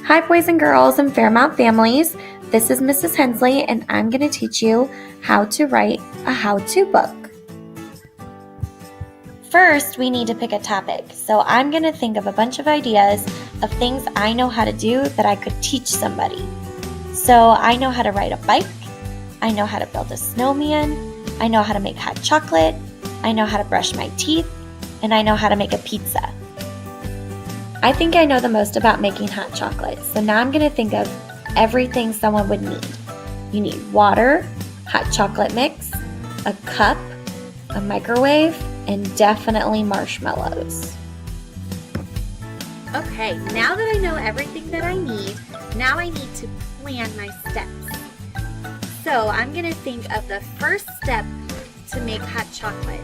Hi, boys and girls and Fairmount families. This is Mrs. Hensley, and I'm going to teach you how to write a how-to book. First, we need to pick a topic. So I'm going to think of a bunch of ideas of things I know how to do that I could teach somebody. So I know how to ride a bike. I know how to build a snowman. I know how to make hot chocolate. I know how to brush my teeth. And I know how to make a pizza. I think I know the most about making hot chocolate, so now I'm going to think of everything someone would need. You need water, hot chocolate mix, a cup, a microwave, and definitely marshmallows. Okay, now that I know everything that I need, now I need to plan my steps. So I'm going to think of the first step to make hot chocolate.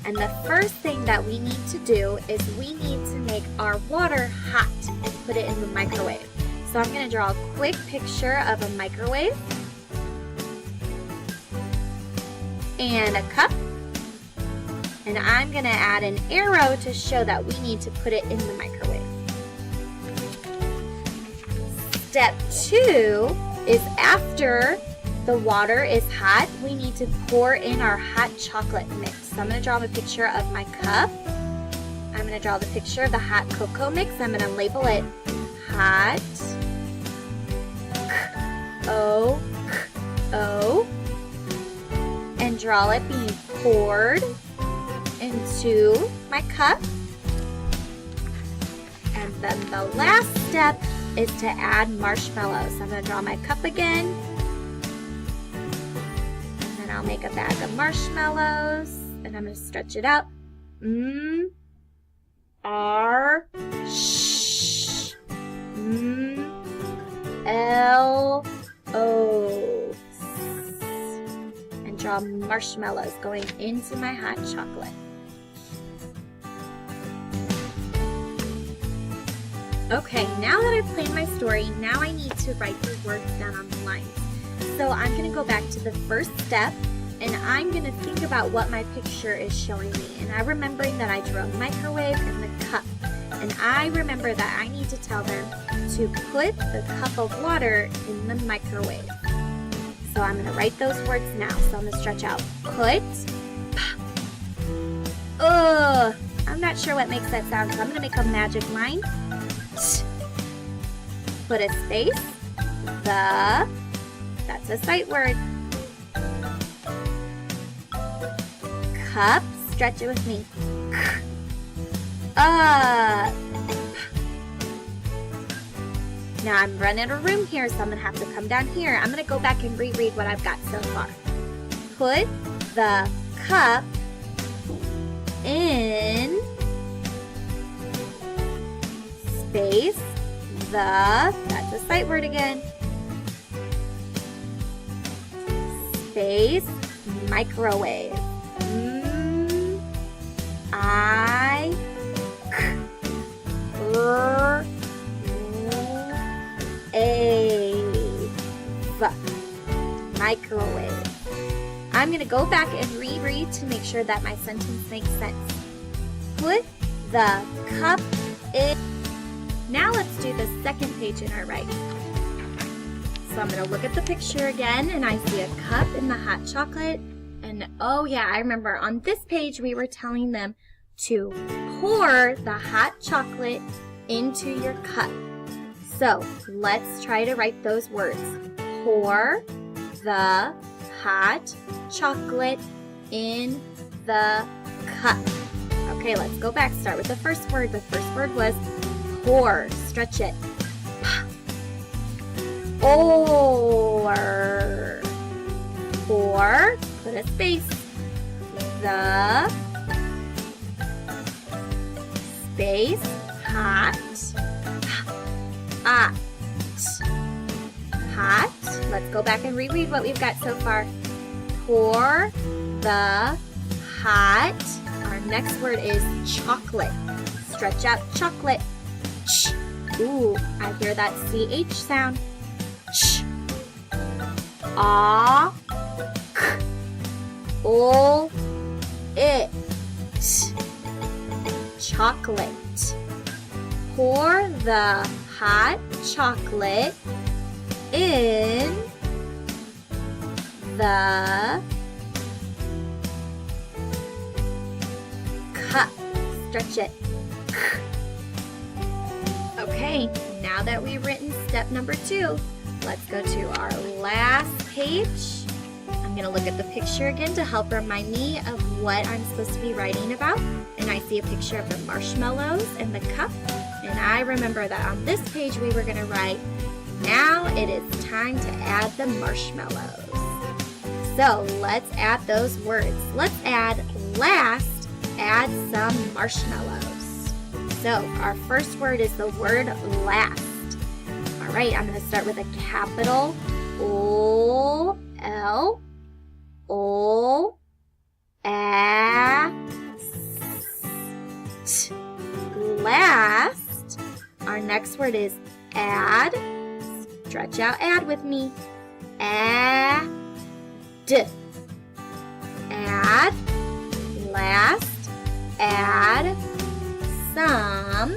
And the first thing that we need to do is we need to make our water hot and put it in the microwave. So I'm going to draw a quick picture of a microwave and a cup. And I'm going to add an arrow to show that we need to put it in the microwave. Step 2 is after the water is hot, we need to pour in our hot chocolate mix. So I'm going to draw a picture of my cup. I'm going to draw the picture of the hot cocoa mix. I'm going to label it hot O and draw it being poured into my cup. And then the last step is to add marshmallows. So I'm going to draw my cup again. I'll make a bag of marshmallows and I'm going to stretch it out. R sh L O and draw marshmallows going into my hot chocolate. Okay, now that I've planned my story, now I need to write the words down on the lines. So I'm going to go back to the first step and I'm going to think about what my picture is showing me. And I'm remembering that I drew a microwave and the cup. And I remember that I need to tell them to put the cup of water in the microwave. So I'm going to write those words now. So I'm going to stretch out. Put. I'm not sure what makes that sound, so I'm going to make a magic line. Put a space. The. That's a sight word. Cup, stretch it with me. Now I'm running out of room here, so I'm going to have to come down here. I'm going to go back and reread what I've got so far. Put the cup in space the, that's a sight word again, space microwave. Microwave. I'm going to go back and reread to make sure that my sentence makes sense. Put the cup in. Now let's do the second page in our writing. So I'm going to look at the picture again and I see a cup and the hot chocolate. And oh yeah, I remember on this page we were telling them to pour the hot chocolate into your cup. So let's try to write those words. Pour the hot chocolate in the cup. Okay, let's go back. Start with the first word. The first word was pour. Stretch it. Or. Pour. Put a space. The. Space. Hot. Hot. Hot. Let's go back and reread what we've got so far. Pour the hot. Our next word is chocolate. Stretch out chocolate. Ch. Ooh, I hear that CH sound. Ch. Ah. K. O. It. Chocolate. Pour the hot chocolate in the cup. Stretch it. Okay, now that we've written step number 2, let's go to our last page. I'm going to look at the picture again to help remind me of what I'm supposed to be writing about. And I see a picture of the marshmallows and the cup. And I remember that on this page we were going to write, now it is time to add the marshmallows. So let's add those words. Let's add last, add some marshmallows. So our first word is the word last. All right, I'm going to start with a capital O, L, O, A, S, T. Last. Our next word is add. Stretch out add with me. Add. Add. Last. Add. Some.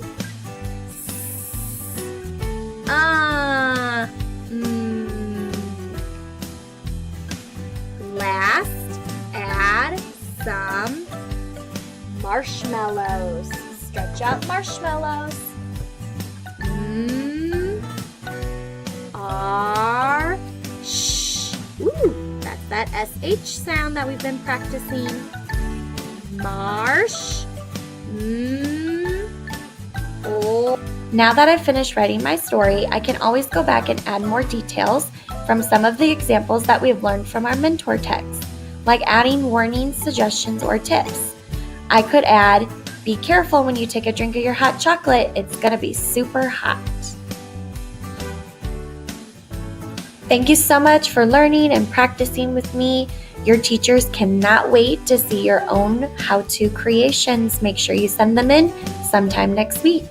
Last. Add some marshmallows. Stretch out marshmallows. R, sh. Ooh, that's that SH sound that we've been practicing. Marsh. Oh. Now that I've finished writing my story, I can always go back and add more details from some of the examples that we've learned from our mentor text, like adding warnings, suggestions, or tips. I could add, be careful when you take a drink of your hot chocolate, it's going to be super hot. Thank you so much for learning and practicing with me. Your teachers cannot wait to see your own how-to creations. Make sure you send them in sometime next week.